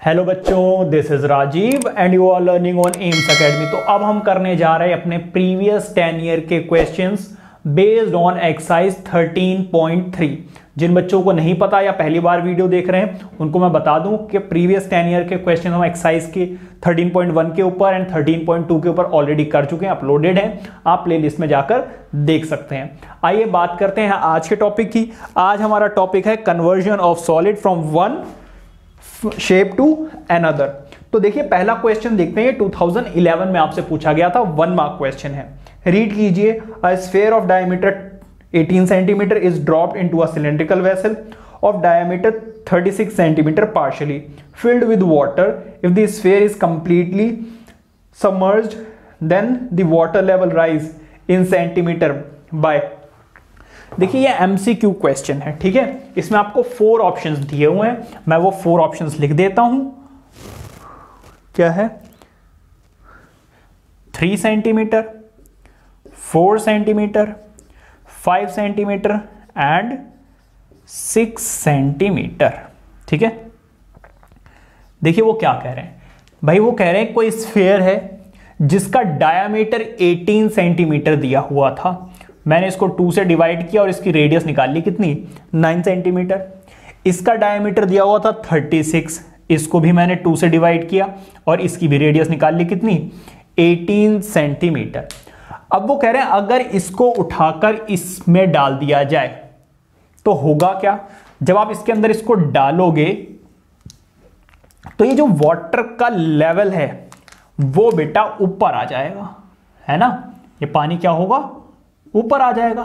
Hello बच्चों, this is Rajeev and you are learning on AIMS academy. तो अब हम करने जा रहे हैं अपने प्रीवियस 10 ईयर के क्वेश्चंस बेस्ड ऑन एक्सरसाइज 13.3। जिन बच्चों को नहीं पता या पहली बार वीडियो देख रहे हैं उनको मैं बता दूं कि प्रीवियस 10 ईयर के क्वेश्चन हम एक्सरसाइज के 13.1 के ऊपर एंड 13.2 के ऊपर ऑलरेडी कर चुके हैं, अपलोडेड हैं। आप प्लेलिस्ट में जाकर देख सकते हैं। आइए बात करते हैं आज के टॉपिक की। आज हमारा टॉपिक है conversion of solid from one shape to another. तो देखिए पहला क्वेश्चन देखते हैं। 2011 में आपसे पूछा गया था, 1 मार्क क्वेश्चन है। रीड कीजिए। A sphere of diameter 18 centimetre is dropped into a cylindrical vessel of diameter 36 centimetre partially filled with water. If the sphere is completely submerged then the water level rise in centimetre by. देखिए ये MCQ question है, ठीक है। इसमें आपको 4 options दिए हुए हैं। मैं वो 4 ऑप्शंस लिख देता हूं। क्या है? 3 centimetre, 4 centimetre, 5 centimetre and 6 centimetre, ठीक है। देखिए वो क्या कह रहे हैं भाई, वो कह रहे हैं कोई स्फीयर है जिसका डायामीटर 18 सेंटीमीटर दिया हुआ था। मैंने इसको 2 से डिवाइड किया और इसकी रेडियस निकाल ली, कितनी? 9 सेंटीमीटर। इसका डायमीटर दिया हुआ था 36, इसको भी मैंने 2 से डिवाइड किया और इसकी भी रेडियस निकाल ली, कितनी? 18 सेंटीमीटर। अब वो कह रहे हैं अगर इसको उठाकर इसमें डाल दिया जाए तो होगा क्या? जब आप इसके अंदर इसको डालोगे तो ये जो वाटर का लेवल है वो बेटा ऊपर आ जाएगा, है ना। ये पानी क्या होगा? ऊपर आ जाएगा।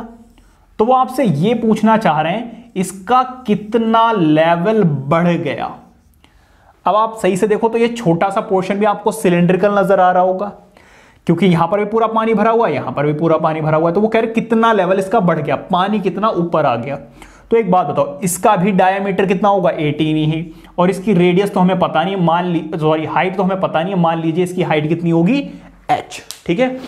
तो वो आपसे ये पूछना चाह रहे हैं इसका कितना लेवल बढ़ गया। अब आप सही से देखो तो ये छोटा सा पोर्शन भी आपको सिलेंड्रिकल नजर आ रहा होगा, क्योंकि यहां पर भी पूरा पानी भरा हुआ है, यहां पर भी पूरा पानी भरा हुआ है। तो वो कह रहे कितना लेवल इसका बढ़ गया, पानी कितना ऊपर आ गया। तो एक बात बताओ, इसका भी डायमीटर कितना होगा? 18 ही। और इसकी रेडियस तो हमें पता नहीं, हाइट तो हमें पता नहीं है। मान लीजिए इसकी हाइट कितनी होगी? h, ठीक है।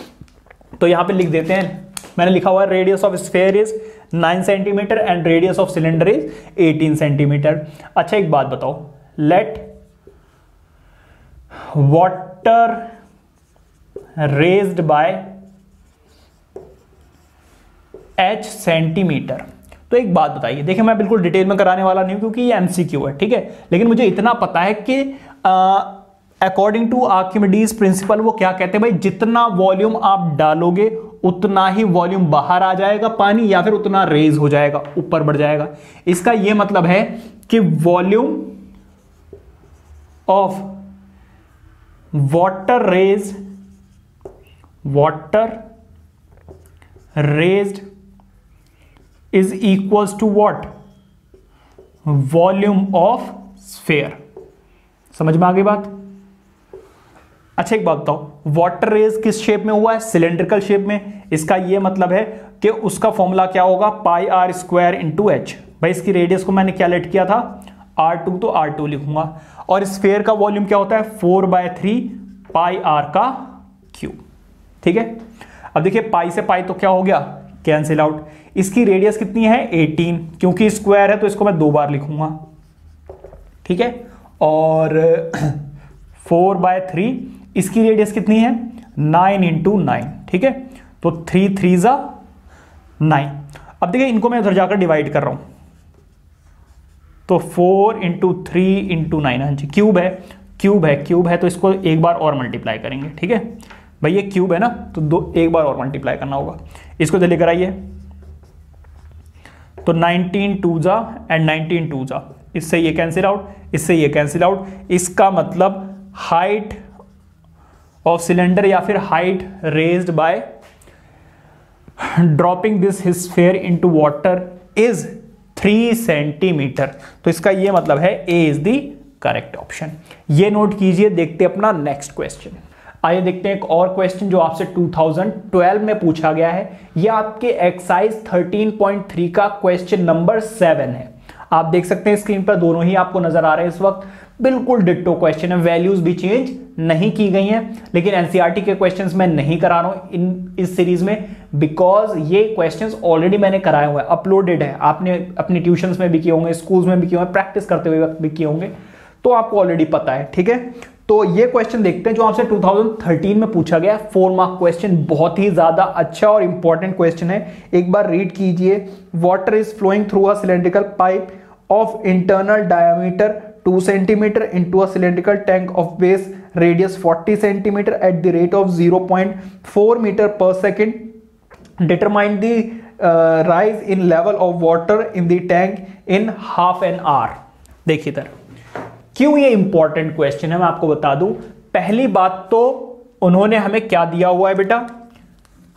तो यहां पे लिख देते हैं, मैंने लिखा हुआ है radius of sphere is 9 centimetre and radius of cylinder is 18 centimetre. अच्छा एक बात बताओ, let water raised by h centimetre. तो एक बात बताइए, देखिए मैं बिल्कुल डिटेल में कराने वाला नहीं हूं क्योंकि ये एमसीक्यू है, ठीक है। लेकिन मुझे इतना पता है कि अकॉर्डिंग टू आर्किमिडीज प्रिंसिपल वो क्या कहते हैं भाई, जितना वॉल्यूम आप डालोगे उतना ही वॉल्यूम बाहर आ जाएगा पानी, या फिर उतना रेज हो जाएगा, ऊपर बढ़ जाएगा। इसका यह मतलब है कि volume of water raised is equals to what? Volume of sphere. समझ में आ गई बात? अच्छा एक बात बताओ, वाटर रेज किस शेप में हुआ है? सिलेंड्रिकल शेप में। इसका यह मतलब है कि उसका फॉर्मूला क्या होगा? पाई आर स्क्वायर इंटू एच। भाई इसकी रेडियस को मैंने क्या लेट किया था? R2, तो R2 लिखूंगा। और स्फीयर का वॉल्यूम क्या होता है? 4/3 पाई आर का क्यूब, ठीक है। अब देखिए पाई से पाई तो क्या हो गया? Cancel out. इसकी रेडियस कितनी है? 18, क्योंकि स्क्वायर है तो इसको मैं 2 बार लिखूंगा, ठीक है। और 4/3, इसकी रेडियस कितनी है? 9 × 9, ठीक है। तो 3 3 9। अब देखिए इनको मैं उधर जाकर डिवाइड कर रहा हूं, तो 4 × 3 × 9, हाँ जी क्यूब है तो इसको एक बार और मल्टीप्लाई करेंगे, ठीक है। भाई ये क्यूब है ना, तो एक बार और मल्टीप्लाई करना होगा। इसको जल्दी कराइए। तो 19 2 एंड 19 2 इससे ये कैंसिल आउट, इससे ये कैंसिल आउट। इसका मतलब हाइट ऑफ सिलेंडर या फिर height raised bye dropping this sphere into water is 3 centimetre. तो इसका ये मतलब है ए इज द करेक्ट ऑप्शन। ये नोट कीजिए। देखते हैं अपना नेक्स्ट क्वेश्चन। आइए देखते हैं एक और क्वेश्चन जो आपसे 2012 में पूछा गया है। यह आपके एक्सरसाइज 13.3 का क्वेश्चन नंबर 7 है। आप देख सकते हैं स्क्रीन पर दोनों ही आपको नजर आ रहे हैं इस वक्त। बिल्कुल डिट्टो क्वेश्चन है, वैल्यूज भी चेंज नहीं की गई हैं। लेकिन एनसीईआरटी के क्वेश्चंस मैं नहीं करा रहा हूं इस सीरीज में, बिकॉज ये क्वेश्चंस ऑलरेडी मैंने कराए हुए हैं, अपलोडेड है। आपने अपनी ट्यूशंस में भी किए होंगे, स्कूल्स में भी किए होंगे, प्रैक्टिस करते हुए भी किए होंगे। तो आपको ऑलरेडी पता है, ठीक है। तो ये क्वेश्चन देखते हैं जो आपसे 2013 में पूछा गया, 4 मार्क क्वेश्चन, बहुत ही ज्यादा अच्छा और इंपॉर्टेंट क्वेश्चन है, एक बार रीड कीजिए। Water is flowing through a cylindrical pipe of internal diameter 2 cm into a cylindrical tank of base radius 40 cm at the rate of 0.4 meter per second. Determine the rise in level of water in the tank in half an hour. देखिए इधर क्यों ये important question है मैं आपको बता दूं। पहली बात तो उन्होंने हमें क्या दिया हुआ है बेटा,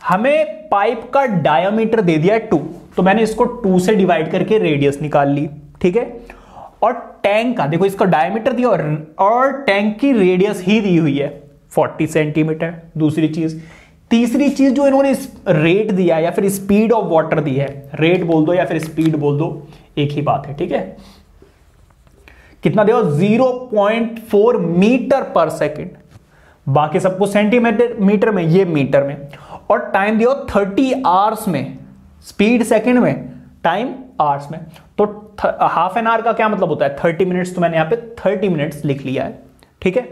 हमें पाइप का डायमीटर दे दिया है 2, तो मैंने इसको 2 से डिवाइड करके रेडियस निकाल ली, ठीक है। और टैंक का देखो इसका डायमीटर दिया और टैंक की रेडियस ही दी हुई है 40 सेंटीमीटर। दूसरी चीज, तीसरी चीज जो इन्होंने रेट दिया या फिर स्पीड ऑफ वाटर दी है, रेट बोल दो या फिर स्पीड बोल दो, एक ही बात है, ठीक है। कितना दिया, 0.4 मीटर पर सेकेंड, बाकी सबको सेंटीमीटर में, ये मीटर में, और टाइम दिया 30 आवर्स में, स्पीड सेकेंड में, टाइम आवर्स में। तो हाफ एन आवर का क्या मतलब होता है, 30 मिनट्स, तो मैंने यहां पे 30 मिनट्स लिख लिया है, ठीक है।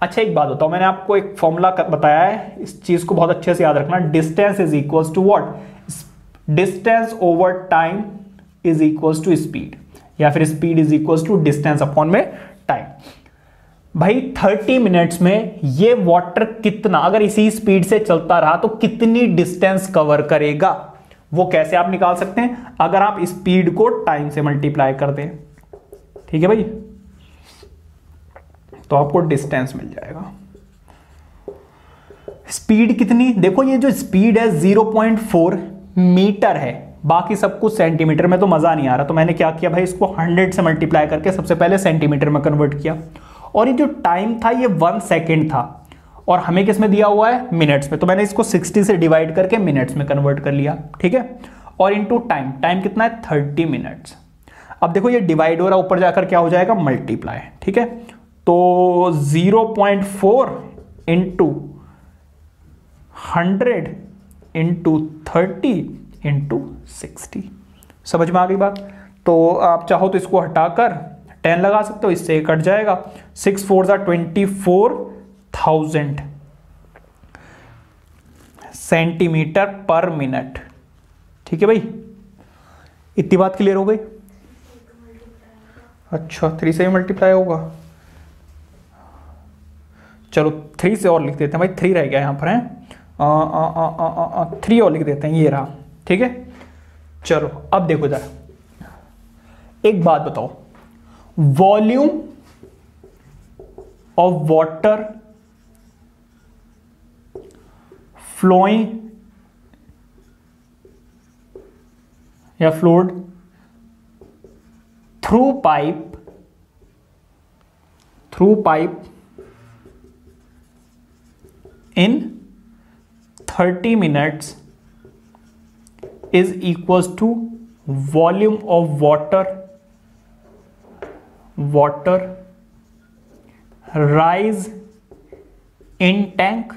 अच्छा एक बात बताओ, मैंने आपको एक फॉर्मूला बताया है, इस चीज को बहुत अच्छे से याद रखना, distance is equals to what, distance over time is equals to speed, या फिर speed is equals to distance upon में टाइम। भाई 30 मिनट्स में ये वाटर कितना, अगर इसी स्पीड से चलता रहा तो कितनी डिस्टेंस कवर करेगा, वो कैसे आप निकाल सकते हैं, अगर आप स्पीड को टाइम से मल्टीप्लाई कर दें, ठीक है भाई, तो आपको डिस्टेंस मिल जाएगा। स्पीड कितनी, देखो ये जो स्पीड है 0.4 मीटर है, बाकी सब कुछ सेंटीमीटर में, तो मजा नहीं आ रहा, तो मैंने क्या किया भाई, इसको 100 से मल्टीप्लाई करके सबसे पहले सेंटीमीटर में कन्वर्ट किया। और ये जो टाइम था ये 1 सेकेंड था, और हमें किस में दिया हुआ है, मिनट्स में, तो मैंने इसको 60 से डिवाइड करके मिनट्स में कन्वर्ट कर लिया, ठीक है। और इनटू टाइम, टाइम कितना है 30 मिनट्स। अब देखो ये डिवाइड हो रहा है, ऊपर जाकर क्या हो जाएगा, मल्टीप्लाई, ठीक है। तो 0.4 इंटू 100 इंटू 30 इंटू 60, समझ में आ गई बात। तो आप चाहो तो इसको हटाकर 10 लगा सकते हो, इससे कट जाएगा, 6 4 24,000 सेंटीमीटर पर मिनट, ठीक है भाई, इतनी बात क्लियर हो गई। अच्छा 3 से ही मल्टीप्लाई होगा, चलो 3 से और लिख देते हैं भाई, 3 रह गया यहां पर है, 3 और लिख देते हैं, ये रहा, ठीक है। चलो अब देखो इधर एक बात बताओ, वॉल्यूम ऑफ वाटर फ्लोइंग या flowed through pipe in 30 minutes is equals to volume of water rise in tank।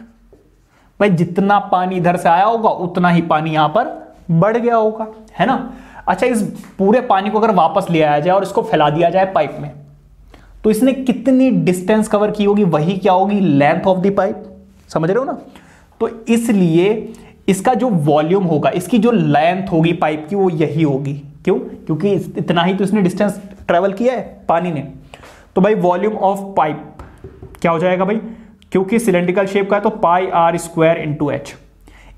भाई जितना पानी इधर से आया होगा उतना ही पानी यहां पर बढ़ गया होगा, है ना। अच्छा इस पूरे पानी को अगर वापस ले आया जाए और इसको फैला दिया जाए पाइप में, तो इसने कितनी डिस्टेंस कवर की होगी, वही क्या होगी, लेंथ ऑफ द पाइप, समझ रहे हो ना। तो इसलिए इसका जो वॉल्यूम होगा, इसकी जो लेंथ होगी पाइप की, वो यही होगी, क्यों, क्योंकि इतना ही तो इसने डिस्टेंस ट्रेवल किया है पानी ने। तो भाई वॉल्यूम ऑफ पाइप क्या हो जाएगा भाई, क्योंकि सिलेंड्रिकल शेप का है तो पाई आर स्क्वायर इंटू एच,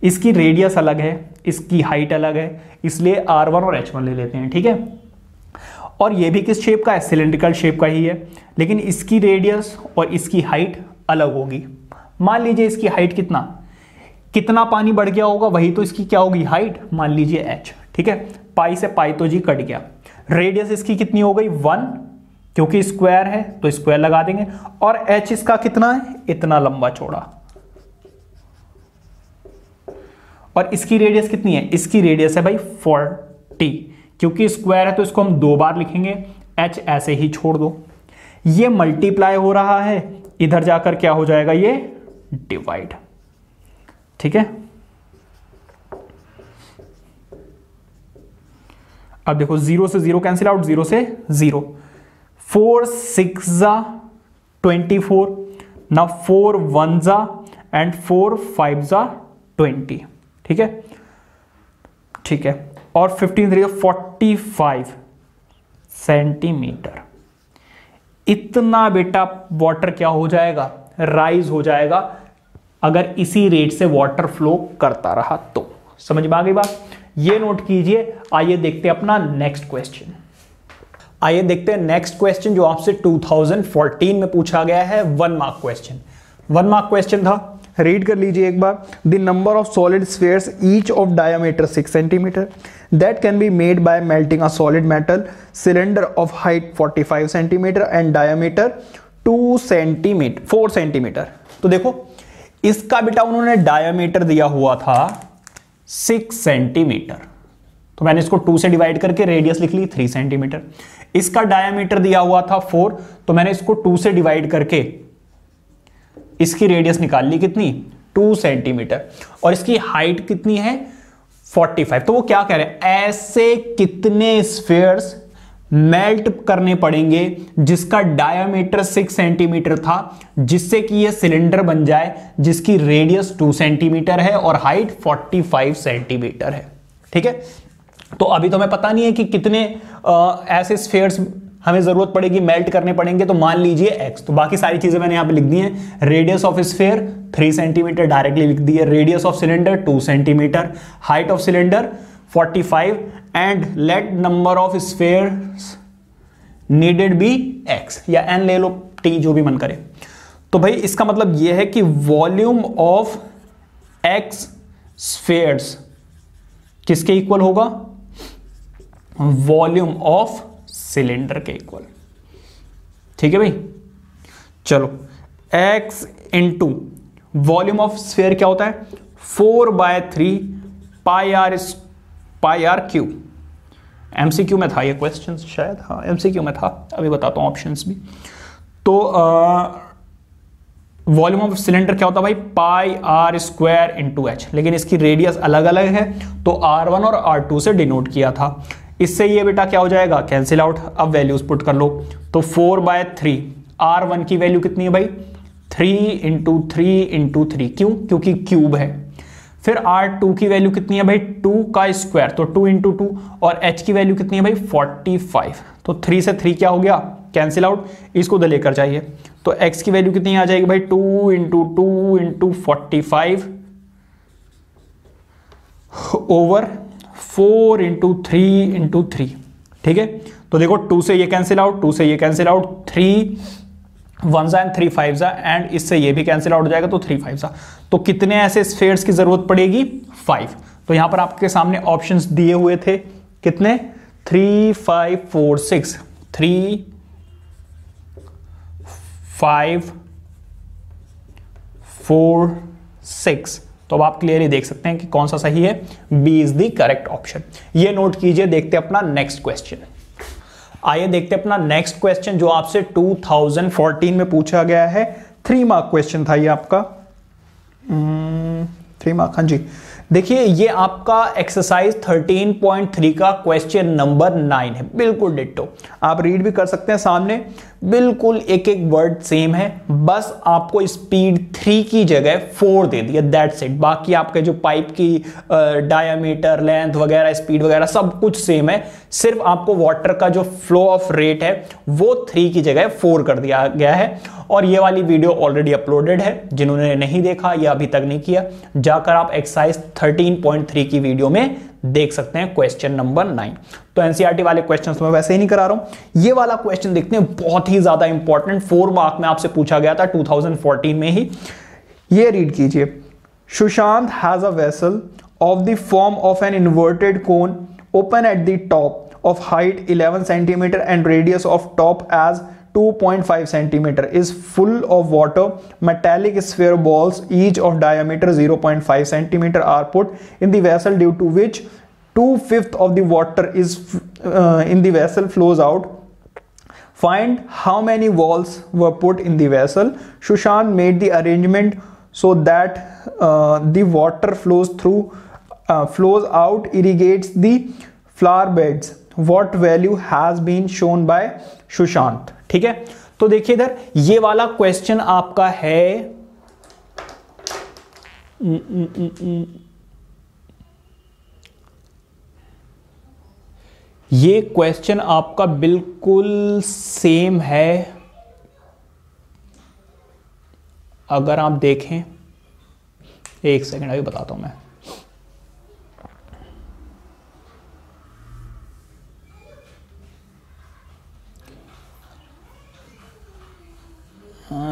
इसकी रेडियस अलग है, इसकी हाइट अलग है, इसलिए R1 और H1 ले लेते हैं, ठीक है। और ये भी किस शेप का है, सिलेंड्रिकल शेप का ही है, लेकिन इसकी रेडियस और इसकी हाइट अलग होगी। मान लीजिए इसकी हाइट कितना पानी बढ़ गया होगा, वही तो इसकी क्या होगी, हाइट, मान लीजिए h, ठीक है। पाई से पाई तो जी कट गया, रेडियस इसकी कितनी हो गई 1, क्योंकि स्क्वायर है तो स्क्वायर लगा देंगे, और h इसका कितना है, इतना लंबा चौड़ा, और इसकी रेडियस कितनी है, इसकी रेडियस है भाई 40, क्योंकि स्क्वायर है तो इसको हम 2 बार लिखेंगे, h ऐसे ही छोड़ दो, ये मल्टीप्लाई हो रहा है, इधर जाकर क्या हो जाएगा, ये डिवाइड, ठीक है। अब देखो 0 से 0 कैंसिल आउट, 0 से 0, 4 6 जा 24, ना 4 1 जा एंड 4 5 जा 20, ठीक है, ठीक है, और 15 3 45 सेंटीमीटर। इतना बेटा वाटर क्या हो जाएगा, राइज हो जाएगा अगर इसी रेट से वाटर फ्लो करता रहा तो। समझ में आ गई बात, ये नोट कीजिए। आइए देखते हैं अपना नेक्स्ट क्वेश्चन। आइए देखते हैं नेक्स्ट क्वेश्चन जो आपसे 2014 में पूछा गया है, 1 मार्क क्वेश्चन। 1 मार्क क्वेश्चन था, रीड कर लीजिए एक बार। The number of solid spheres each of diameter 6 centimetre that can be made by melting a solid metal cylinder of height 45 centimeter and diameter 4 centimeter। तो देखो इसका बेटा उन्होंने डायमीटर दिया हुआ था 6 सेंटीमीटर, तो मैंने इसको 2 से डिवाइड करके रेडियस लिख ली 3 सेंटीमीटर। इसका डायमीटर दिया हुआ था 4, तो मैंने इसको 2 से डिवाइड करके इसकी रेडियस निकाल ली कितनी, 2 सेंटीमीटर, और इसकी हाइट कितनी है 45। तो वो क्या कह रहे हैं, ऐसे कितने स्फीयर्स मेल्ट करने पड़ेंगे जिसका डायमीटर 6 सेंटीमीटर था, जिससे कि ये सिलेंडर बन जाए जिसकी रेडियस 2 सेंटीमीटर है और हाइट 45 सेंटीमीटर है। ठीक है, तो अभी तो हमें पता नहीं है कि कितने ऐसे स्फीयर्स हमें जरूरत पड़ेगी, मेल्ट करने पड़ेंगे। तो मान लीजिए x, तो बाकी सारी चीजें मैंने यहां पे लिख दी हैं। Radius of sphere 3 centimetre directly लिख दी है, radius of cylinder 2 centimetre, height of cylinder 45 and let number of spheres needed be x, या n ले लो, t जो भी मन करे। तो भाई इसका मतलब यह है कि वॉल्यूम ऑफ x स्फीयर्स किसके इक्वल होगा, वॉल्यूम ऑफ सिलेंडर के इक्वल। ठीक है भाई, चलो x into volume of sphere क्या होता है 4/3 पाई आर क्यू। एमसीक्यू में था ये क्वेश्चन शायद, हाँ एमसीक्यू में था, अभी बताता हूं ऑप्शंस भी। तो वॉल्यूम ऑफ सिलेंडर क्या होता है भाई, पाई आर स्क्वायर इंटू एच, लेकिन इसकी रेडियस अलग अलग है तो R1 और R2 से डिनोट किया था। इससे ये बेटा क्या हो जाएगा, कैंसिल आउट। अब वैल्यूज पुट कर लो, तो 4/3 R1 की वैल्यू कितनी है भाई 3 इंटू 3 क्यों, क्योंकि क्यूब है। फिर R2 की वैल्यू कितनी है भाई 2 का स्क्वायर, तो 2 इंटू 2, और H की वैल्यू कितनी है भाई 45, तो 3 से 3 क्या हो गया, कैंसिल आउट। इसको उधर लेकर जाइए, तो x की वैल्यू कितनी आ जाएगी भाई 2 इंटू 45 ओवर 4 इंटू 3। ठीक है, तो देखो 2 से ये कैंसिल आउट, 2 से ये कैंसिल आउट, 3 1 एंड 3 5 एंड इससे ये भी कैंसिल आउट हो जाएगा, तो 3 5। तो कितने ऐसे स्फीयर्स की जरूरत पड़ेगी 5। तो यहां पर आपके सामने ऑप्शंस दिए हुए थे, कितने 3 5 4 6, 3 5 4 6। तो अब आप क्लियरली देख सकते हैं कि कौन सा सही है, B is the correct option. ये नोट कीजिए। देखते हैं अपना नेक्स्ट क्वेश्चन। आइए देखते हैं अपना नेक्स्ट क्वेश्चन जो आपसे 2014 में पूछा गया है। 3 मार्क क्वेश्चन था ये आपका, 3 मार्क, हाँ जी। देखिए ये आपका एक्सरसाइज 13.3 का क्वेश्चन नंबर 9 है, बिल्कुल डिट्टो। आप रीड भी कर सकते हैं सामने, बिल्कुल एक एक वर्ड सेम है, बस आपको स्पीड 3 की जगह 4 दे दिया, दैट्स इट। बाकी आपके जो पाइप की डायमीटर, लेंथ वगैरह, स्पीड वगैरह सब कुछ सेम है, सिर्फ आपको वाटर का जो फ्लो ऑफ रेट है वो 3 की जगह 4 कर दिया गया है। और ये वाली वीडियो ऑलरेडी अपलोडेड है, जिन्होंने नहीं देखा या अभी तक नहीं किया, जाकर आप एक्सरसाइज 13.3 की वीडियो में देख सकते हैं क्वेश्चन नंबर 9। तो एनसीईआरटी वाले क्वेश्चंस मैं वैसे ही नहीं करा रहा हूं। ये वाला क्वेश्चन देखते हैं, बहुत ही ज्यादा इंपॉर्टेंट, 4 मार्क में आपसे पूछा गया था 2014 में ही। ये रीड कीजिए, Sushant has a vessel of the form of an inverted cone open at the top of height 11 centimetre and radius of top edge 2.5 centimeter is full of water. Metallic sphere balls each of diameter 0.5 centimeter are put in the vessel, due to which 2/5 of the water is in the vessel flows out. Find how many balls were put in the vessel. Sushant made the arrangement so that the water flows out, irrigates the flower beds. What value has been shown by Sushant. ठीक है, तो देखिए इधर ये वाला question आपका है ये क्वेश्चन आपका बिल्कुल सेम है। अगर आप देखें, एक सेकंड अभी बताता हूं मैं।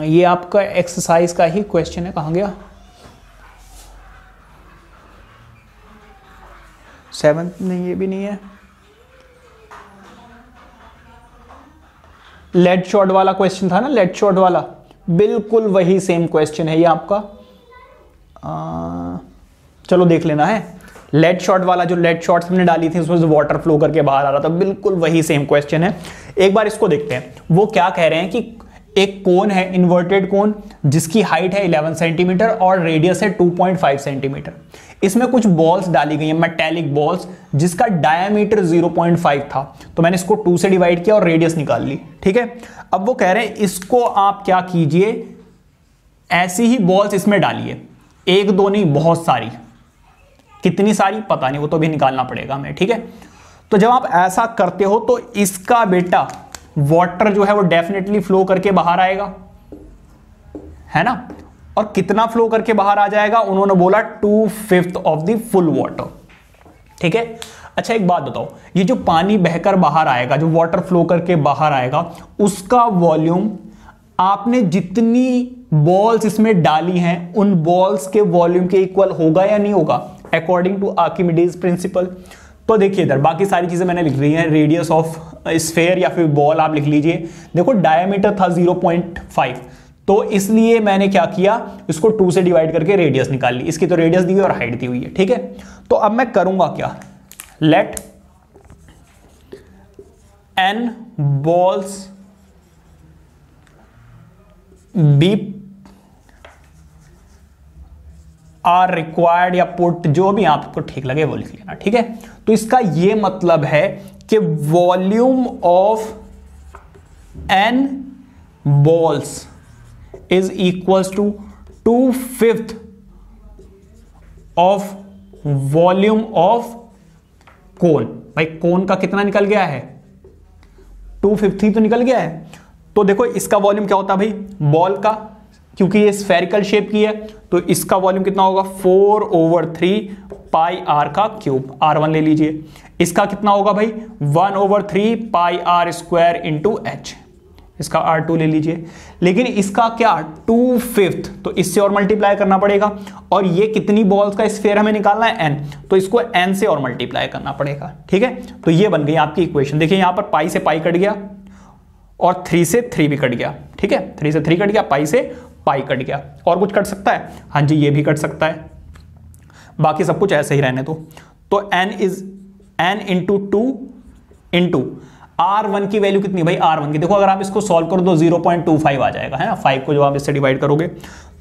ये आपका एक्सरसाइज का ही क्वेश्चन है, कहां गया 7th? नहीं, ये भी नहीं है। लेड शॉट वाला क्वेश्चन था ना, लेड शॉट वाला, बिल्कुल वही सेम क्वेश्चन है ये आपका। चलो देख लेना है। लेड शॉट वाला, जो लेड शॉट्स हमने डाली थी उसमें से वाटर फ्लो करके बाहर आ रहा था, बिल्कुल वही सेम क्वेश्चन है। एक बार इसको देखते हैं। वो क्या कह रहे हैं कि एक कोन है, इन्वर्टेड कोन, जिसकी हाइट है 11 सेंटीमीटर और रेडियस है 2.5 सेंटीमीटर। इसमें कुछ बॉल्स डाली गई हैं, मेटेलिक बॉल्स, जिसका डायमीटर 0.5 था। तो मैंने इसको 2 से डिवाइड किया और रेडियस निकाल ली। ठीक है, अब वो कह रहे हैं इसको आप क्या कीजिए, ऐसी ही बॉल्स इसमें डालिए, एक दो नहीं, बहुत सारी। कितनी सारी पता नहीं, वो तो भी निकालना पड़ेगा हमें। ठीक है, तो जब आप ऐसा करते हो तो इसका बेटा वाटर जो है वो डेफिनेटली फ्लो करके बाहर आएगा, है ना। और कितना फ्लो करके बाहर आ जाएगा, उन्होंने बोला 2/5 ऑफ द फुल वाटर। ठीक है, अच्छा एक बात बताओ, ये जो पानी बहकर बाहर आएगा, जो वाटर फ्लो करके बाहर आएगा, उसका वॉल्यूम आपने जितनी बॉल्स इसमें डाली हैं उन बॉल्स के वॉल्यूम के इक्वल होगा या नहीं होगा, अकॉर्डिंग टू आर्किमिडीज प्रिंसिपल। तो देखिए इधर बाकी सारी चीजें मैंने लिख रही हैं, रेडियस ऑफ स्फेयर या फिर बॉल आप लिख लीजिए। देखो डायमीटर था 0.5, तो इसलिए मैंने क्या किया, इसको 2 से डिवाइड करके रेडियस निकाल ली। इसकी तो रेडियस दी हुई और हाइट दी हुई है। ठीक है, तो अब मैं करूंगा क्या, let n balls be are required या पुट, जो भी आपको ठीक लगे वो लिख लेना। ठीक है, तो इसका ये मतलब है कि volume of n balls is equals to 2/5 of volume of cone. भाई कोन का कितना निकल गया है, 2/5 ही तो निकल गया है। तो देखो इसका वॉल्यूम क्या होता है भाई, बॉल का, क्योंकि ये स्फेरिकल शेप की है, तो इसका वॉल्यूम कितना होगा 4/3 पाई आर का क्यूब, R1 ले लीजिए। इसका कितना होगा भाई 1/3 पाई आर स्क्वायर इंटू एच, इसका R2 ले लीजिए। लेकिन इसका क्या 2/5, तो इससे और मल्टीप्लाई करना पड़ेगा। और ये कितनी बॉल्स का स्फीयर हमें निकालना है n, तो इसको n से और मल्टीप्लाई करना पड़ेगा। ठीक है, तो ये बन गई आपकी इक्वेशन। देखिए यहां पर पाई से पाई कट गया और 3 से 3 भी कट गया। ठीक है, 3 से 3 कट गया, पाई से पाई कट गया। और कुछ कट सकता है, हाँ जी ये भी कट सकता है, बाकी सब कुछ ऐसे ही रहने दो। तो n इंटू 2 इंटू R1 की वैल्यू कितनी भाई, R1 की देखो अगर आप इसको सॉल्व करो तो 0.25 आ जाएगा, है ना। 5 को जब आप इससे डिवाइड करोगे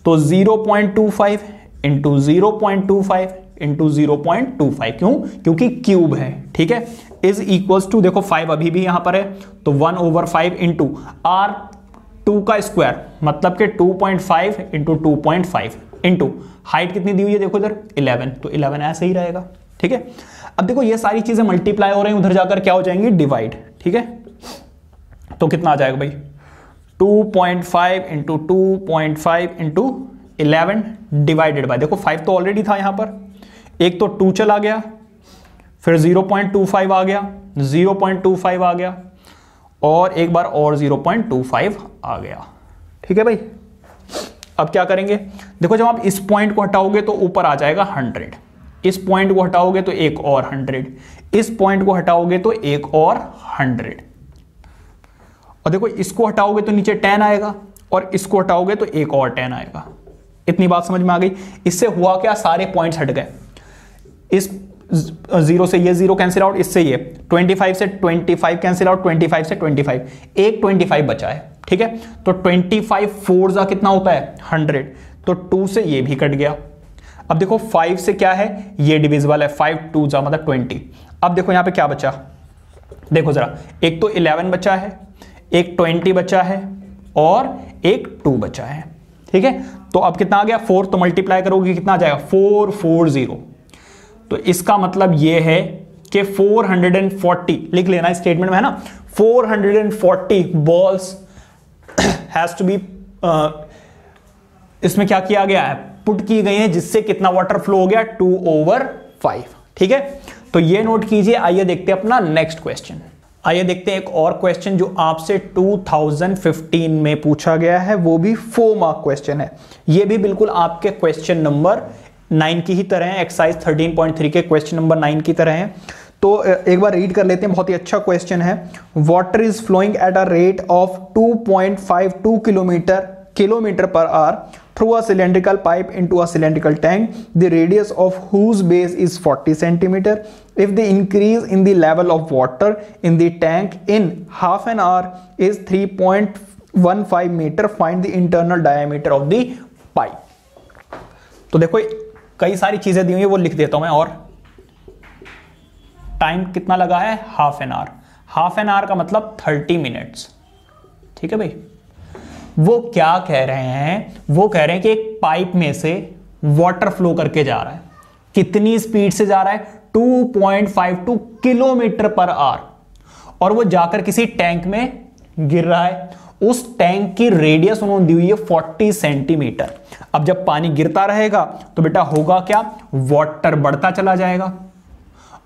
तो 0.25 इंटू 0.25 इंटू 0.25, क्यों, क्योंकि क्यूब है। ठीक है, इज इक्वल्स टू, देखो 5 अभी भी यहां पर है, तो 1/5 इंटू R2 का स्क्वायर, मतलब कि 2.5 इंटू 2.5 इंटू हाइट कितनी दी हुई है, देखो इधर 11, तो 11 ऐसे ही रहेगा। ठीक है, अब देखो ये सारी चीजें मल्टीप्लाई हो रही हैं, उधर जाकर क्या हो जाएंगी, डिवाइड। ठीक है, तो कितना आ जाएगा भाई 2.5 इंटू 2.5 इंटू 11 डिवाइडेड बाय, देखो 5 तो ऑलरेडी था यहां पर, एक तो 2 चला गया, फिर 0.25 आ गया, 0.25 आ गया, और एक बार और 0.25 आ गया। ठीक है भाई, अब क्या करेंगे, देखो जब आप इस पॉइंट को हटाओगे तो ऊपर आ जाएगा 100, इस पॉइंट को हटाओगे तो एक और 100, इस पॉइंट को हटाओगे तो एक और 100, और देखो इसको हटाओगे तो नीचे 10 आएगा, और इसको हटाओगे तो एक और 10 आएगा। इतनी बात समझ में आ गई। इससे हुआ क्या, सारे पॉइंट्स हट गए, इस 0 से ये 0 कैंसिल आउट, इससे ये 25 से 25 कैंसिल आउट, 25 से 25, एक 25 बचा है। ठीक है, तो 25 4 जा कितना होता है 100, तो 2 से ये भी कट गया। अब देखो 5 से क्या है, ये डिविजिबल है, 5 2 जा मतलब 20। अब देखो यहां पे क्या बचा, देखो जरा, एक तो 11 बचा है, एक 20 बचा है और एक 2 बचा है, ठीक है। तो अब कितना आ गया 4, तो मल्टीप्लाई करोगे कितना आ जाएगा 440। तो इसका मतलब ये है कि 440 लिख लेना स्टेटमेंट में, है ना, 440 बॉल्स हैज टू बी, इसमें क्या किया गया है, पुट की गई है, जिससे कितना वाटर फ्लो हो गया 2/5, ठीक है। तो ये नोट कीजिए। आइए देखते हैं अपना नेक्स्ट क्वेश्चन। आइए देखते हैं एक और क्वेश्चन जो आपसे 2015 में पूछा गया है, वो भी 4 मार्क क्वेश्चन है। ये भी बिल्कुल आपके क्वेश्चन नंबर 9 की ही तरह है, एक्सरसाइज 13.3 के क्वेश्चन नंबर 9 की तरह है। तो एक बार रीड कर लेते हैं, बहुत ही अच्छा क्वेश्चन है। Water is flowing at a rate of 2.52 kilometre per hour through a cylindrical pipe into a cylindrical tank, the radius of whose base is 40 centimeter. If the increase in the level of water in the tank in half an hour is 3.15 meter, find the internal diameter of the pipe. तो देखो कई सारी चीजें दी हुई है, वो लिख देता हूं मैं। और टाइम कितना लगा है, half an hour. Half an hour का मतलब 30 मिनट्स, ठीक है भाई। वो क्या कह रहे हैं, वो कह रहे हैं कि एक पाइप में से वाटर फ्लो करके जा रहा है, कितनी स्पीड से जा रहा है 2.52 किलोमीटर पर आवर, और वो जाकर किसी टैंक में गिर रहा है। उस टैंक की रेडियस उन्होंने दी हुई है 40 सेंटीमीटर। अब जब पानी गिरता रहेगा तो बेटा होगा क्या, वाटर बढ़ता चला जाएगा,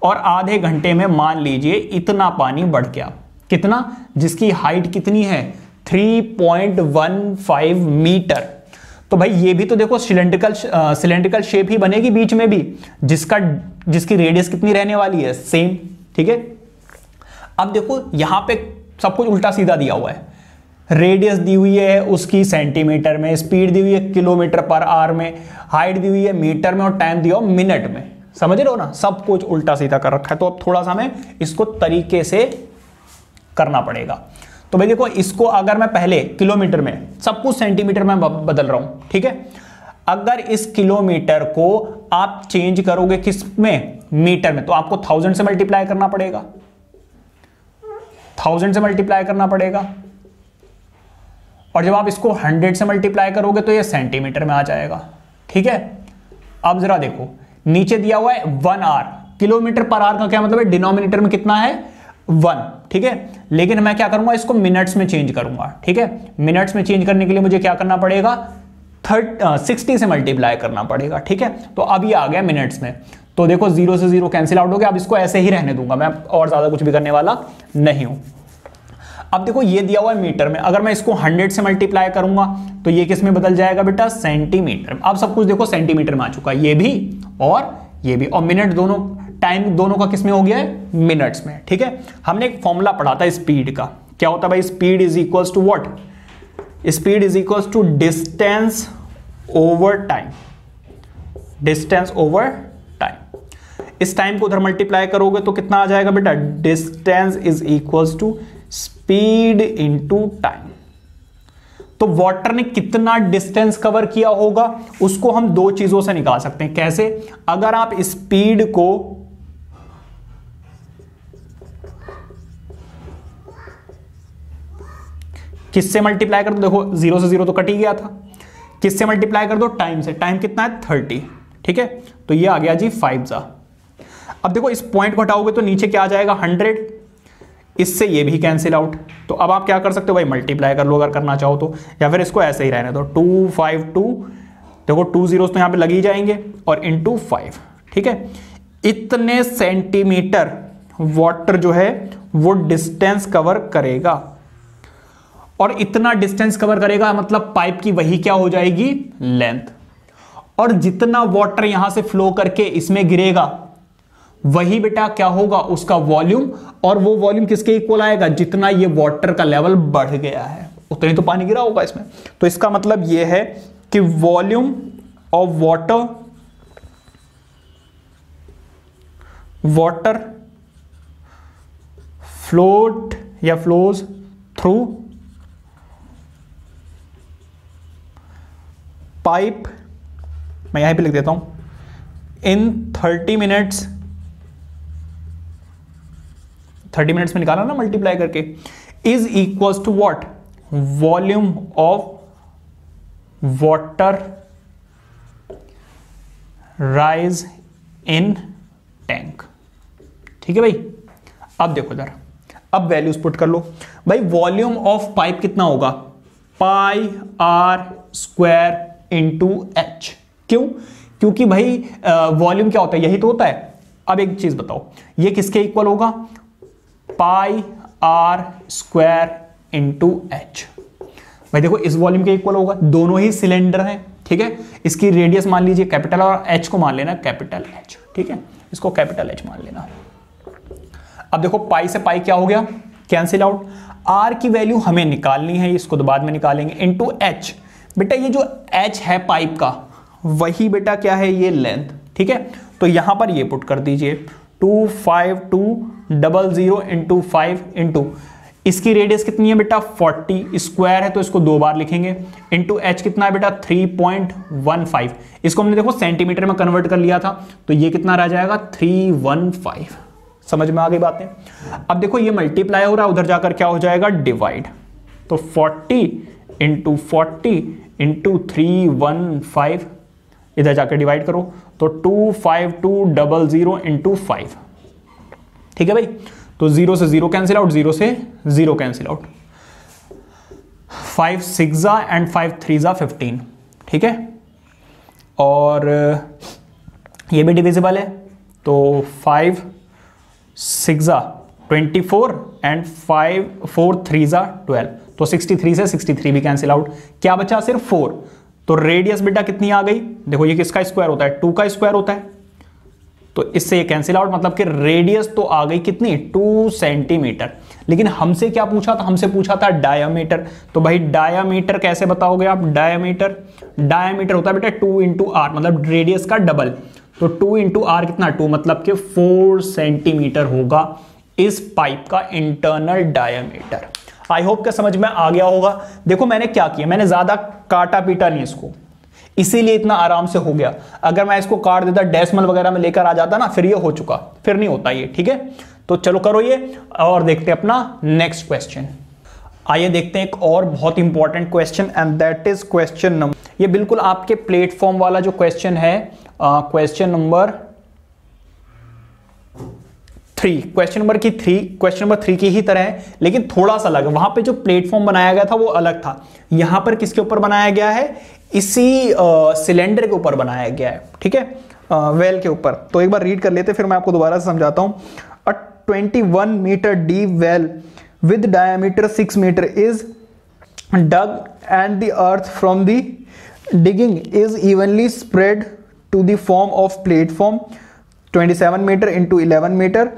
और आधे घंटे में मान लीजिए इतना पानी बढ़ गया, कितना, जिसकी हाइट कितनी है 3.15 मीटर। तो भाई ये भी तो देखो सिलेंड्रिकल शेप ही बनेगी बीच में भी, जिसकी रेडियस कितनी रहने वाली है, सेम, ठीक है। अब देखो यहां पे सब कुछ उल्टा सीधा दिया हुआ है। रेडियस दी हुई है उसकी सेंटीमीटर में, स्पीड दी हुई है किलोमीटर पर आवर में, हाइट दी हुई है मीटर में, और टाइम दिया हुआ मिनट में। समझ रहे हो ना, सब कुछ उल्टा सीधा कर रखा है। तो अब थोड़ा सा हमें इसको तरीके से करना पड़ेगा। तो भाई देखो, इसको अगर मैं पहले किलोमीटर में, सब कुछ सेंटीमीटर में बदल रहा हूं, ठीक है। अगर इस किलोमीटर को आप चेंज करोगे किस में, मीटर में, तो आपको 1000 से मल्टीप्लाई करना पड़ेगा, 1000 से मल्टीप्लाई करना पड़ेगा। और जब आप इसको 100 से मल्टीप्लाई करोगे तो ये सेंटीमीटर में आ जाएगा, ठीक है। अब जरा देखो, नीचे दिया हुआ है 1 आवर, किलोमीटर पर आवर का क्या मतलब है, डिनोमिनेटर में कितना है 1, ठीक है। लेकिन मैं क्या करूंगा, इसको मिनट्स में चेंज करूंगा, ठीक है। मिनट्स में चेंज करने के लिए मुझे क्या करना पड़ेगा, 60 से मल्टीप्लाई करना पड़ेगा, ठीक है। तो अब ये आ गया मिनट्स में। तो देखो 0 से 0 कैंसिल आउट हो गया। अब इसको ऐसे ही रहने दूंगा मैं, और ज्यादा कुछ भी करने वाला नहीं हूं। अब देखो ये दिया हुआ है मीटर में, अगर मैं इसको 100 से मल्टीप्लाई करूंगा तो ये किस में बदल जाएगा बेटा, सेंटीमीटर में। अब सब कुछ देखो सेंटीमीटर में आ चुका है, ये भी और ये भी, और मिनट दोनों, टाइम दोनों का किस में हो गया है, मिनट्स में, ठीक है। हमने एक फॉर्मूला पढ़ा था स्पीड का, क्या होता है भाई, speed is equals to what, speed is equals to distance over time, distance over time. इस टाइम को उधर मल्टीप्लाई करोगे तो कितना आ जाएगा बेटा, distance is equals to speed into time. तो वाटर ने कितना डिस्टेंस कवर किया होगा, उसको हम दो चीजों से निकाल सकते हैं। कैसे, अगर आप स्पीड को किससे मल्टीप्लाई कर दो, देखो 0 से 0 तो कट ही गया था, किससे मल्टीप्लाई कर दो, टाइम से। टाइम कितना है 30, ठीक है। तो ये आ गया जी 5 जा। अब देखो इस पॉइंट को हटाओगे तो नीचे क्या आ जाएगा 100, इससे ये भी कैंसिल आउट। तो अब आप क्या कर सकते हो भाई, मल्टीप्लाई कर लो अगर करना चाहो तो, या फिर इसको ऐसे ही रहने दो 252, देखो 2 zeros तो यहां पे लग ही जाएंगे, और इंटू 5, ठीक है। इतने सेंटीमीटर वाटर जो है वो डिस्टेंस कवर करेगा, और इतना डिस्टेंस कवर करेगा मतलब पाइप की वही क्या हो जाएगी, लेंथ। और जितना वाटर यहां से फ्लो करके इसमें गिरेगा वही बेटा क्या होगा, उसका वॉल्यूम, और वो वॉल्यूम किसके इक्वल आएगा, जितना ये वाटर का लेवल बढ़ गया है उतना ही तो पानी गिरा होगा इसमें। तो इसका मतलब ये है कि वॉल्यूम ऑफ वाटर फ्लोट या फ्लोज थ्रू पाइप, मैं यहां पे लिख देता हूं, इन 30 मिनट्स 30 मिनट्स में निकाला ना मल्टीप्लाई करके, is equal to what, volume of water rise in tank. ठीक है भाई, अब देखो जरा, अब वैल्यूज पुट कर लो भाई। वॉल्यूम ऑफ पाइप कितना होगा, पाई आर स्क्वायर इंटू एच। क्यों, क्योंकि भाई वॉल्यूम क्या होता है, यही तो होता है। अब एक चीज बताओ, ये किसके इक्वल होगा, पाई आर स्क्वायर इंटू एच। भाई देखो इस वॉल्यूम के इक्वल होगा, दोनों ही सिलेंडर हैं। ठीक है, इसकी रेडियस मान लीजिए कैपिटल और एच को मान लेना कैपिटल एच। ठीक है, इसको कैपिटल एच मान लेना। अब देखो पाई से पाई क्या हो गया, कैंसिल आउट। आर की वैल्यू हमें निकालनी है, इसको तो बाद में निकालेंगे, इनटू एच। बेटा ये जो एच है पाइप का, वही बेटा क्या है, ये लेंथ। ठीक है, तो यहां पर ये पुट कर दीजिए 25200 इंटू 5 इंटू, इसकी रेडियस कितनी है बेटा 40, स्क्वायर है तो इसको 2 बार लिखेंगे, इंटू एच कितना है बेटा 3.15। इसको हमने देखो सेंटीमीटर में कन्वर्ट कर लिया था, तो ये कितना रह जाएगा 315। समझ में आ गई बातें। अब देखो ये मल्टीप्लाई हो रहा है, उधर जाकर क्या हो जाएगा डिवाइड, तो 40 इंटू 40 इंटू 315, इधर जाकर डिवाइड करो तो 25200 इंटू 5। ठीक है भाई, तो 0 से 0 कैंसिल आउट, 0 से 0 कैंसिल आउट, 5 6 एंड 5 3 15। ठीक है, और ये भी डिविजिबल है, तो 5 6 24 एंड 5 4 3 12, तो 63 से 63 भी कैंसिल आउट। क्या बचा, सिर्फ 4। तो रेडियस बेटा कितनी आ गई, देखो ये किसका स्क्वायर होता है, 2 का स्क्वायर होता है, तो इससे ये कैंसिल आउट, मतलब कि रेडियस तो आ गई कितनी 2 सेंटीमीटर। लेकिन हमसे क्या पूछा था, हमसे पूछा था डायामीटर। तो भाई डायामीटर कैसे बताओगे आप, डायामीटर होता है बेटा 2 इंटू आर, मतलब रेडियस का डबल। तो 2 इंटू आर कितना 2, मतलब कि 4 सेंटीमीटर होगा इस पाइप का इंटरनल डायामीटर। आई होप कि समझ में आ गया होगा। देखो मैंने क्या किया, मैंने ज्यादा काटा पीटा नहीं इसको, इसीलिए इतना आराम से हो गया। अगर मैं इसको काट देता, डेसिमल वगैरह में लेकर आ जाता ना, फिर ये हो चुका, फिर नहीं होता ये। ठीक है, तो चलो करो ये, और देखते हैं अपना नेक्स्ट क्वेश्चन। आइए देखते हैं एक और बहुत important question, and that is question number, ये बिल्कुल आपके प्लेटफॉर्म वाला जो क्वेश्चन है, क्वेश्चन नंबर 3, क्वेश्चन नंबर 3 की ही तरह है, लेकिन थोड़ा सा अलग है। वहां पे जो प्लेटफॉर्म बनाया गया था वो अलग था, यहां पर किसके ऊपर बनाया गया है, इसी सिलेंडर के ऊपर बनाया गया है। ठीक है, वेल के ऊपर। तो एक बार रीड कर लेते, फिर मैं आपको दोबारा से समझाता हूं। A 21 metre deep well with diameter 6 metre is dug and the earth from the digging is evenly spread to the form of platform 27 meter into 11 meter.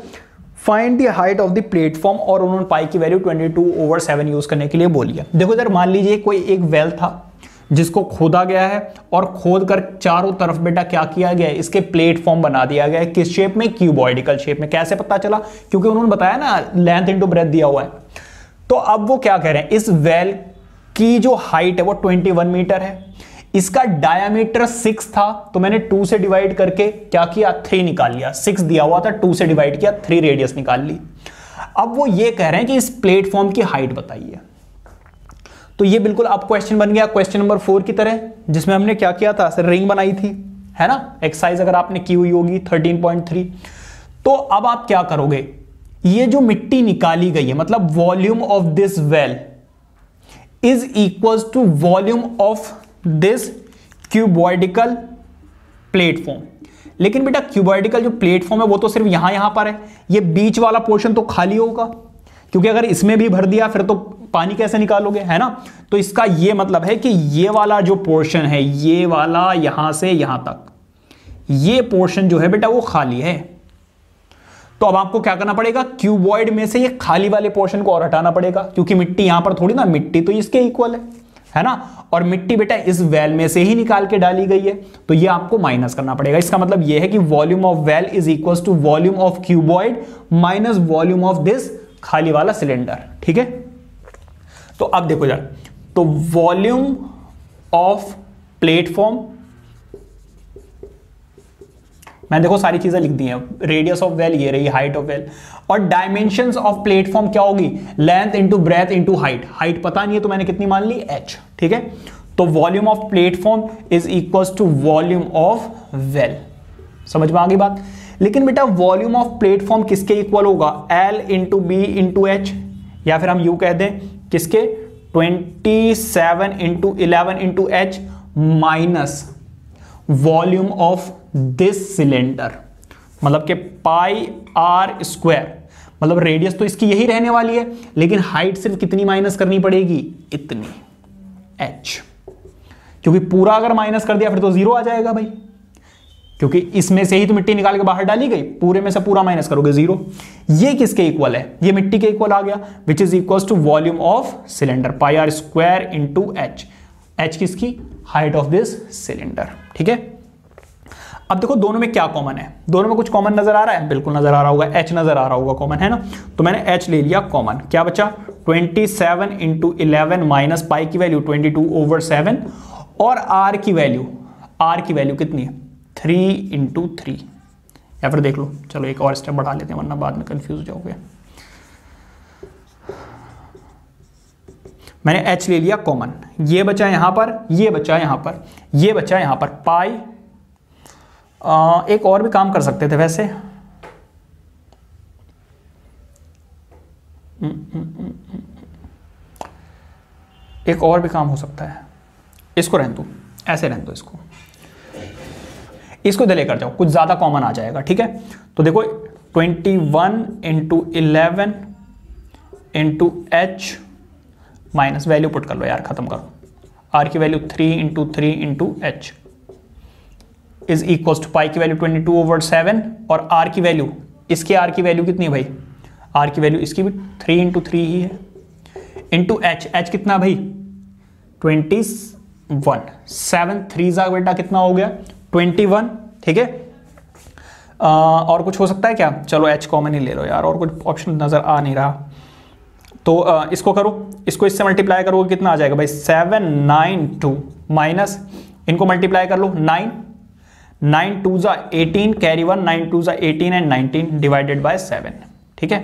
Find the height of the platform, और उन्होंने पाई की value 22/7 use करने के लिए बोली है। देखो इधर मान लीजिए कोई एक वेल था जिसको खोदा गया है, और खोद कर चारों तरफ बेटा क्या किया गया है, इसके प्लेटफॉर्म बना दिया गया है। किस शेप में, क्यूबॉइडिकल शेप में। कैसे पता चला, क्योंकि उन्होंने बताया ना लेंथ इंटू ब्रेथ दिया हुआ है। तो अब वो क्या कह रहे हैं, इस वेल की जो हाइट है वो 21 मीटर है, इसका डायामीटर 6 था, तो मैंने 2 से डिवाइड करके क्या किया 3 निकाल लिया। 6 दिया हुआ था, 2 से डिवाइड किया, 3 रेडियस निकाल ली। अब वो ये कह रहे हैं कि इस प्लेटफॉर्म की हाइट बताइए। तो ये बिल्कुल अब क्वेश्चन बन गया क्वेश्चन नंबर 4 की तरह, जिसमें हमने क्या किया था, रिंग बनाई थी, है ना, एक्सरसाइज अगर आपने की हुई होगी 13.3। तो अब आप क्या करोगे, ये जो मिट्टी निकाली गई है, मतलब volume of this well is equal to volume of this cuboidical platform. लेकिन बेटा क्यूबॉइडिकल जो प्लेटफॉर्म है वो तो सिर्फ यहां पर है, ये बीच वाला पोर्शन तो खाली होगा, क्योंकि अगर इसमें भी भर दिया फिर तो पानी कैसे निकालोगे, है ना। तो इसका ये मतलब है कि ये वाला जो पोर्शन है, ये वाला यहां से यहां तक, ये पोर्शन जो है बेटा वो खाली है। तो अब आपको क्या करना पड़ेगा, क्यूबॉइड में से ये खाली वाले पोर्शन को और हटाना पड़ेगा, क्योंकि मिट्टी यहां पर थोड़ी ना, मिट्टी तो इसके इक्वल है ना, और मिट्टी बेटा इस वेल में से ही निकाल के डाली गई है, तो ये आपको माइनस करना पड़ेगा। इसका मतलब ये है कि volume of well is equal to volume of cuboid minus volume of this खाली वाला सिलेंडर। ठीक है, तो अब देखो यार, तो वॉल्यूम ऑफ प्लेटफॉर्म मैंने देखो सारी चीजें लिख दी हैं, रेडियस ऑफ वेल ये रही, हाइट ऑफ वेल, और डायमेंशंस ऑफ प्लेटफॉर्म क्या होगी, length into breadth into height. Height पता नहीं है तो मैंने कितनी मान ली, h, ठीक है। तो volume of platform is equals to volume of well. समझ में आ गई बात। लेकिन बेटा वॉल्यूम ऑफ प्लेटफॉर्म किसके इक्वल होगा, L into B into H, या फिर हम यू कह दें किसके, 27 into 11 into H minus volume of this cylinder, मतलब कि पाई आर स्क्वायर, मतलब रेडियस तो इसकी यही रहने वाली है, लेकिन हाइट सिर्फ कितनी माइनस करनी पड़ेगी, इतनी, h, क्योंकि पूरा अगर माइनस कर दिया फिर तो जीरो आ जाएगा भाई, क्योंकि इसमें से ही तो मिट्टी निकाल के बाहर डाली गई, पूरे में से पूरा माइनस करोगे जीरो। ये किसके इक्वल है, ये मिट्टी के इक्वल आ गया, which is equal to volume of cylinder, pi R square into H, H किसकी, हाइट ऑफ दिस सिलेंडर, ठीक है। अब देखो दोनों में क्या कॉमन है, दोनों में कुछ कॉमन नजर आ रहा है, बिल्कुल नजर आ रहा होगा, h नजर आ रहा होगा कॉमन, है ना। तो मैंने h ले लिया कॉमन, क्या बचा, 27 इंटू 11 माइनस पाई की वैल्यू 22/7, और r की वैल्यू कितनी है, 3 इंटू 3, या फिर देख लो, चलो एक और स्टेप बढ़ा लेते हैं वरना बाद में कंफ्यूज हो जाओगे। मैंने h ले लिया कॉमन, ये बचा यहां पर, ये बचा यहां पर, ये बचा यहां पर, पाई, एक और भी काम कर सकते थे वैसे, एक और भी काम हो सकता है, इसको रहने दो, ऐसे रहने दो, इसको इधर लेकर जाओ, कुछ ज्यादा कॉमन आ जाएगा, ठीक है। तो देखो 21 into 11 into H minus, value put कर लो यार, खत्म करो, आर की value 3 into 3 into H is equal to pi की वैल्यू 22/7, और आर की वैल्यू, इसके आर की वैल्यू कितनी है भाई, आर की वैल्यू इसकी भी 3 इंटू 3 ही है, इंटू एच, एच कितना भाई 21, 7 3 जा बेटा कितना हो गया 21, ठीक है। और कुछ हो सकता है क्या, चलो एच कॉमन ही ले लो यार, और कुछ ऑप्शन नजर आ नहीं रहा, तो इसको करो, इसको इससे मल्टीप्लाई करोगे कितना आ जाएगा भाई 792 माइनस, इनको मल्टीप्लाई कर लो 9 2 जा 18, कैरी 1, 9 2 जा 18 एंड 19 डिवाइडेड बाय 7, ठीक है।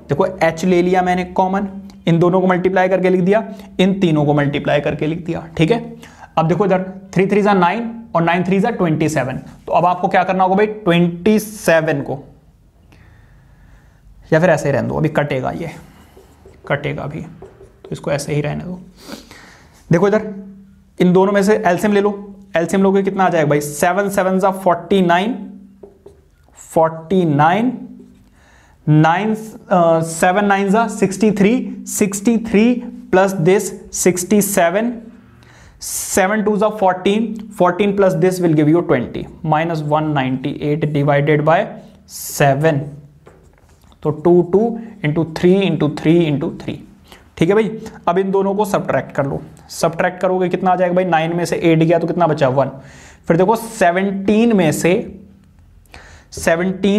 देखो h ले लिया मैंने कॉमन, इन दोनों को मल्टीप्लाई करके लिख दिया, इन तीनों को मल्टीप्लाई करके लिख दिया, ठीक है। अब देखो इधर 3 3 जा 9 और 9 3 जा 27, तो अब आपको क्या करना होगा भाई 27 को, या फिर ऐसे ही रहने दो, अभी कटेगा, ये कटेगा भी, तो इसको ऐसे ही रहने दो। देखो इधर इन दोनों में से एलसीएम ले लो, एलसीएम लोगे कितना आ जाएगा भाई 7 7 जा 49, 7 9 जा 63 प्लस दिस 67, 7 2 जा 14 plus this will give you 20, minus 198 divided by 7, तो 2 इंटू 3 इंटू 3 इंटू 3, ठीक है भाई। अब इन दोनों को सब्ट्रैक्ट कर लो, सब्ट्रैक्ट करोगे कितना आ जाएगा भाई 9 में से 8 गया तो कितना बचा 1, फिर देखो 17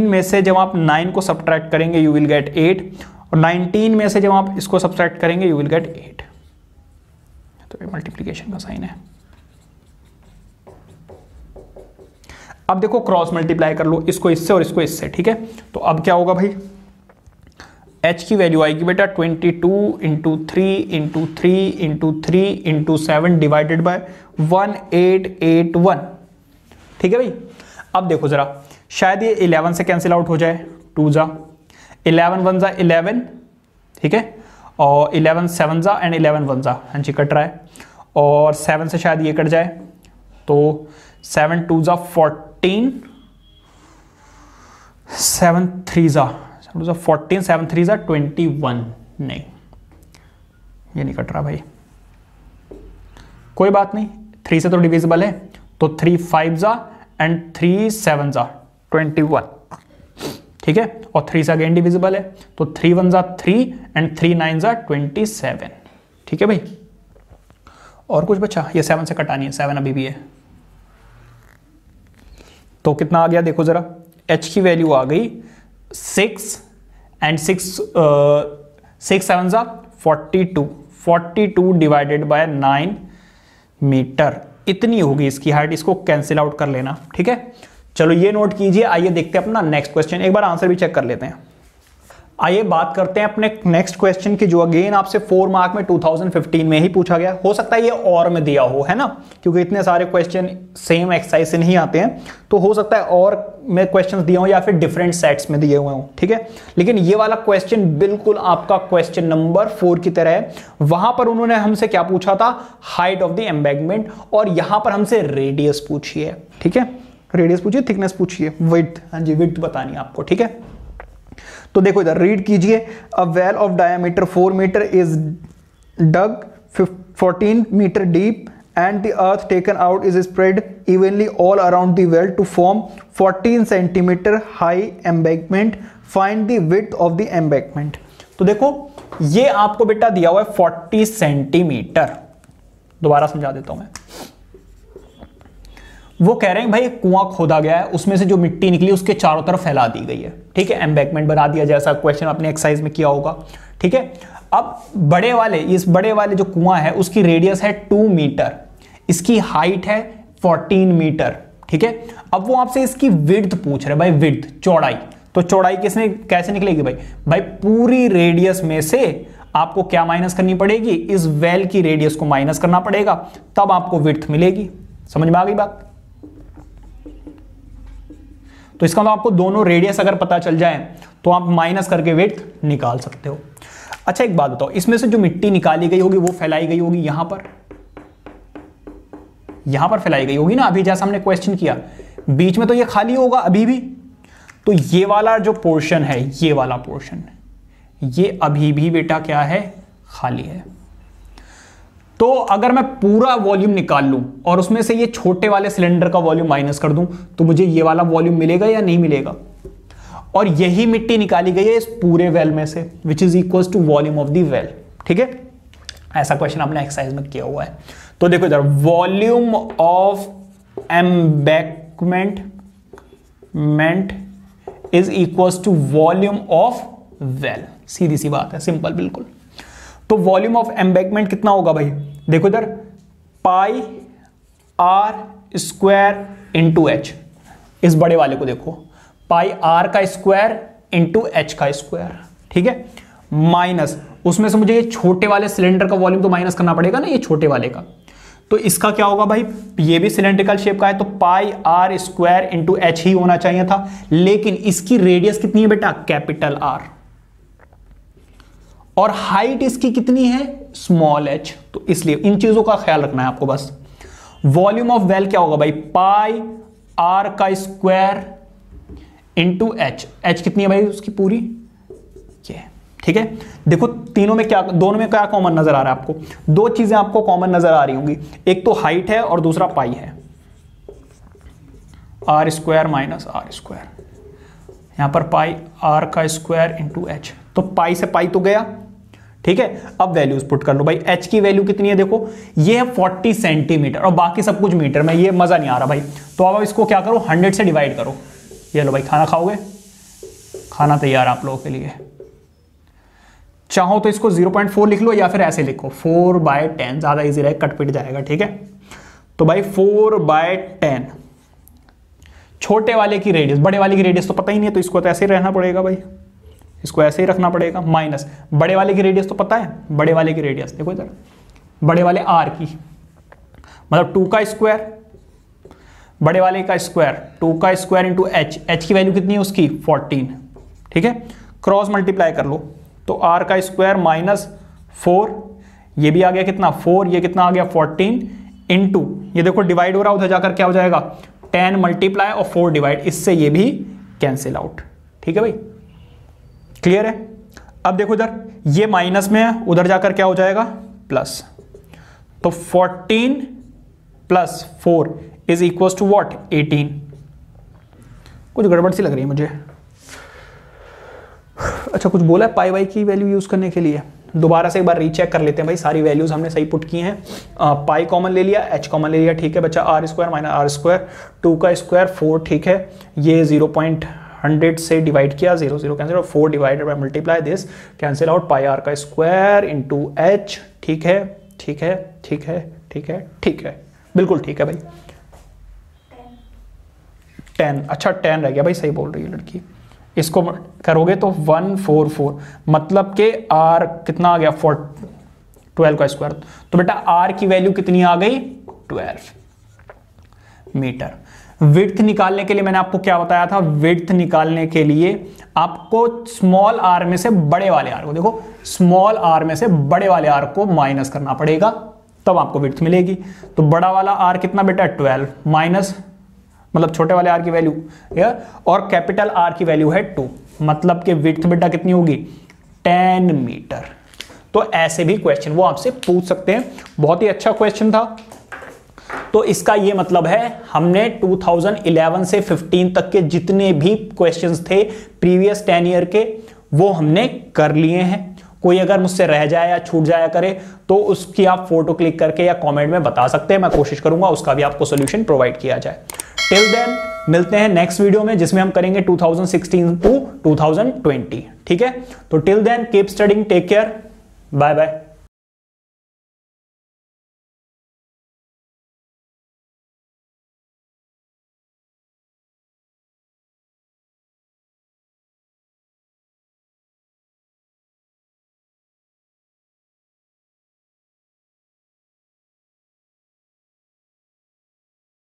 में से जब आप 9 को सब्ट्रैक्ट करेंगे यू विल गेट 8, और 19 में से जब आप इसको सब्ट्रैक्ट करेंगे यू विल गेट 8, तो ये मल्टीप्लिकेशन का साइन है। अब देखो क्रॉस मल्टीप्लाई कर लो, इसको इससे और इसको इससे, ठीक है। तो अब क्या होगा भाई, h की वैल्यू आएगी बेटा 22 into 3 into 3 into 3 into 7 divided by 1881, ठीक है भाई। अब देखो जरा, शायद ये 11 से कैंसिल आउट हो जाए, 2 जा 11 1 जा 11, ठीक है, और 11 7 जा एंड 11 1 जा, हाँ जी कट रहा है, और 7 से शायद ये कट जाए, तो 7 2 जा 14, 7 3 जा 14, 7 3 जा 21, नहीं ये नहीं कट रहा भाई, कोई बात नहीं, 3 से तो डिविजिबल है, तो 3 5 जा एंड 3 7 जा 21, ठीक है, और 3 से अगेन डिविजिबल है, तो 3 1 जा 3 एंड 3 9 जा 27, ठीक है भाई। और कुछ बचा, ये 7 से कटानी है, 7 अभी भी है, तो कितना आ गया देखो जरा, h की वैल्यू आ गई 6 एंड 6 7 जा 42 डिवाइडेड बाय 9 मीटर, इतनी होगी इसकी हाइट, इसको कैंसिल आउट कर लेना, ठीक है। चलो ये नोट कीजिए। आइए देखते हैं अपना नेक्स्ट क्वेश्चन, एक बार आंसर भी चेक कर लेते हैं। आइए बात करते हैं अपने नेक्स्ट क्वेश्चन की, जो अगेन आपसे 4 मार्क में 2015 में ही पूछा गया। हो सकता है ये और में दिया हो, है ना, क्योंकि इतने सारे क्वेश्चन सेम एक्सरसाइज से नहीं आते हैं, तो हो सकता है और में क्वेश्चंस दिए हों या फिर डिफरेंट सेट्स में दिए हुए हों, ठीक है। लेकिन ये वाला क्वेश्चन बिल्कुल आपका क्वेश्चन नंबर 4 की तरह है। वहां पर उन्होंने हमसे क्या पूछा था, हाइट ऑफ द एम्बैंकमेंट, और यहां पर हमसे रेडियस पूछी है, ठीक है। रेडियस पूछिए, थिकनेस पूछिए, विड्थ, हाँ जी विड्थ बतानी है आपको, ठीक है। तो देखो इधर रीड कीजिए, a well of diameter 4 metre is dug 14 metre deep and the earth taken out is spread evenly all around the well to form 14 centimeter high embankment. Find the width of the embankment. तो देखो ये आपको बेटा दिया हुआ है 40 centimetre. दोबारा समझा देता हूं मैं। वो कह रहे हैं भाई कुआं खोदा गया है, उसमें से जो मिट्टी निकली उसके चारों तरफ फैला दी गई है, ठीक है, एम्बैंकमेंट बना दिया, जैसा क्वेश्चन आपने एक्सरसाइज में किया होगा, ठीक है। अब इस बड़े वाले जो कुआं है उसकी रेडियस है 2 मीटर, इसकी हाइट है 14 मीटर, ठीक है। अब वो आपसे इसकी विड्थ पूछ रहे हैं, भाई विड्थ, चौड़ाई। तो चौड़ाई कैसे निकलेगी भाई पूरी रेडियस में से आपको क्या माइनस करनी पड़ेगी, इस वेल की रेडियस को माइनस करना पड़ेगा, तब आपको विड्थ मिलेगी। समझ में आ गई बात। तो इसका मतलब आपको दोनों रेडियस अगर पता चल जाए तो आप माइनस करके विड्थ निकाल सकते हो। अच्छा एक बात बताओ, इसमें से जो मिट्टी निकाली गई होगी वो फैलाई गई होगी यहां पर फैलाई गई होगी ना, अभी जैसा हमने क्वेश्चन किया, बीच में तो ये खाली होगा अभी भी, तो ये वाला जो पोर्शन है, ये वाला पोर्शन, ये अभी भी बेटा क्या है, खाली है। तो अगर मैं पूरा वॉल्यूम निकाल लूं और उसमें से ये छोटे वाले सिलेंडर का वॉल्यूम माइनस कर दूं, तो मुझे ये वाला वॉल्यूम मिलेगा या नहीं मिलेगा। और यही मिट्टी निकाली गई है इस पूरे वेल में से, which is equals to volume of the well, ठीक है। ऐसा क्वेश्चन आपने एक्सरसाइज में किया हुआ है। तो देखो इधर, volume of embankment is equals to volume of well, सीधी सी बात है, सिंपल बिल्कुल। तो वॉल्यूम ऑफ एम्बैंकमेंट कितना होगा भाई, देखो इधर, पाई आर स्क्वायर इंटू एच। इस बड़े वाले को देखो, पाई आर का स्क्वायर इंटू एच का स्क्वायर, ठीक है, माइनस उसमें से मुझे ये छोटे वाले सिलेंडर का वॉल्यूम तो माइनस करना पड़ेगा ना, ये छोटे वाले का। तो इसका क्या होगा भाई, ये भी सिलेंड्रिकल शेप का है, तो पाई आर स्क्वायर इंटू एच ही होना चाहिए था, लेकिन इसकी रेडियस कितनी है बेटा, कैपिटल आर, और हाइट इसकी कितनी है, स्मॉल एच। तो इसलिए इन चीजों का ख्याल रखना है आपको बस। वॉल्यूम ऑफ वेल क्या होगा भाई, पाई आर का स्क्वायर इंटू एच। एच कितनी है भाई उसकी पूरी, ये, ठीक है। देखो तीनों में क्या, दोनों में क्या कॉमन नजर आ रहा है आपको, दो चीजें आपको कॉमन नजर आ रही होंगी, एक तो हाइट है और दूसरा पाई है, R square minus R square, यहां पर पाई आर का स्क्वायर इंटू एच। तो पाई से पाई तो गया, ठीक है। अब वैल्यूज पुट कर लो भाई, एच की वैल्यू कितनी है, देखो ये है 40 सेंटीमीटर और बाकी सब कुछ मीटर में, ये मजा नहीं आ रहा भाई। तो अब इसको क्या करो, 100 से डिवाइड करो। ये लो भाई, खाना खाओगे, खाना तैयार आप लोगों के लिए। चाहो तो इसको 0.4 लिख लो या फिर ऐसे लिखो 4/10, ज्यादा इजी रहे, कट पिट जाएगा, ठीक है। तो भाई 4/10, छोटे वाले की रेडियस, बड़े वाले की रेडियस तो पता ही नहीं है, तो इसको तो ऐसे ही रहना पड़ेगा भाई, इसको ऐसे ही रखना पड़ेगा, माइनस बड़े वाले की रेडियस तो पता है, बड़े वाले की रेडियस देखो इधर, बड़े वाले आर की, मतलब 2 का स्क्वायर, बड़े वाले का स्क्वायर, 2 का स्क्वायर इंटू एच। एच की वैल्यू कितनी है उसकी, 14, ठीक है। क्रॉस मल्टीप्लाई कर लो, तो आर का स्क्वायर माइनस 4, ये भी आ गया कितना 4, ये कितना आ गया 14 इंटू, ये देखो डिवाइड हो रहा, उधर जाकर क्या हो जाएगा 10 मल्टीप्लाई और 4 डिवाइड, इससे ये भी कैंसिल आउट, ठीक है भाई, क्लियर है। अब देखो इधर, ये माइनस में है, उधर जाकर क्या हो जाएगा प्लस, तो 14 plus 4 is equal to what, 18। कुछ गड़बड़ सी लग रही है मुझे। अच्छा कुछ बोला है पाई वाई की वैल्यू यूज करने के लिए, दोबारा से एक बार रीचेक कर लेते हैं भाई, सारी वैल्यूज हमने सही पुट की हैं। पाई कॉमन ले लिया, एच कॉमन ले लिया, ठीक है बच्चा, R square minus R square, 2 का स्क्वायर 4, ठीक है, ये 0.100 से डिवाइड किया, 0 0 cancel, 4 divided by multiply this, cancel out, pi R का स्क्वायर इंटू एच, ठीक है ठीक है ठीक है ठीक है ठीक है, बिल्कुल ठीक है भाई। 10, अच्छा 10 रह गया भाई, सही बोल रही है लड़की। इसको करोगे तो 144, मतलब के r कितना आ गया 12 का स्क्वायर, तो बेटा r की वैल्यू कितनी आ गई 12 मीटर। विड्थ निकालने के लिए मैंने आपको क्या बताया था, विड्थ निकालने के लिए आपको स्मॉल r में से बड़े वाले r को, देखो स्मॉल r में से बड़े वाले r को माइनस करना पड़ेगा, तब आपको विड्थ मिलेगी। तो बड़ा वाला r कितना बेटा 12 माइनस, मतलब छोटे वाले r की वैल्यू और कैपिटल R की वैल्यू है 2, मतलब कि विड्थ बेटा कितनी होगी 10 मीटर। तो ऐसे भी क्वेश्चन वो आपसे पूछ सकते हैं, बहुत ही अच्छा क्वेश्चन था। तो इसका ये मतलब है हमने 2011 से 15 तक के जितने भी क्वेश्चंस थे प्रीवियस 10 ईयर के, वो हमने कर लिए हैं। कोई अगर मुझसे रह जाए या छूट जाया करे तो उसकी आप फोटो क्लिक करके या कमेंट में बता सकते हैं, मैं कोशिश करूंगा उसका भी आपको सॉल्यूशन प्रोवाइड किया जाए। टिल देन मिलते हैं नेक्स्ट वीडियो में, जिसमें हम करेंगे 2016 टू 2020, ठीक है। तो till then keep studying, take care, bye bye.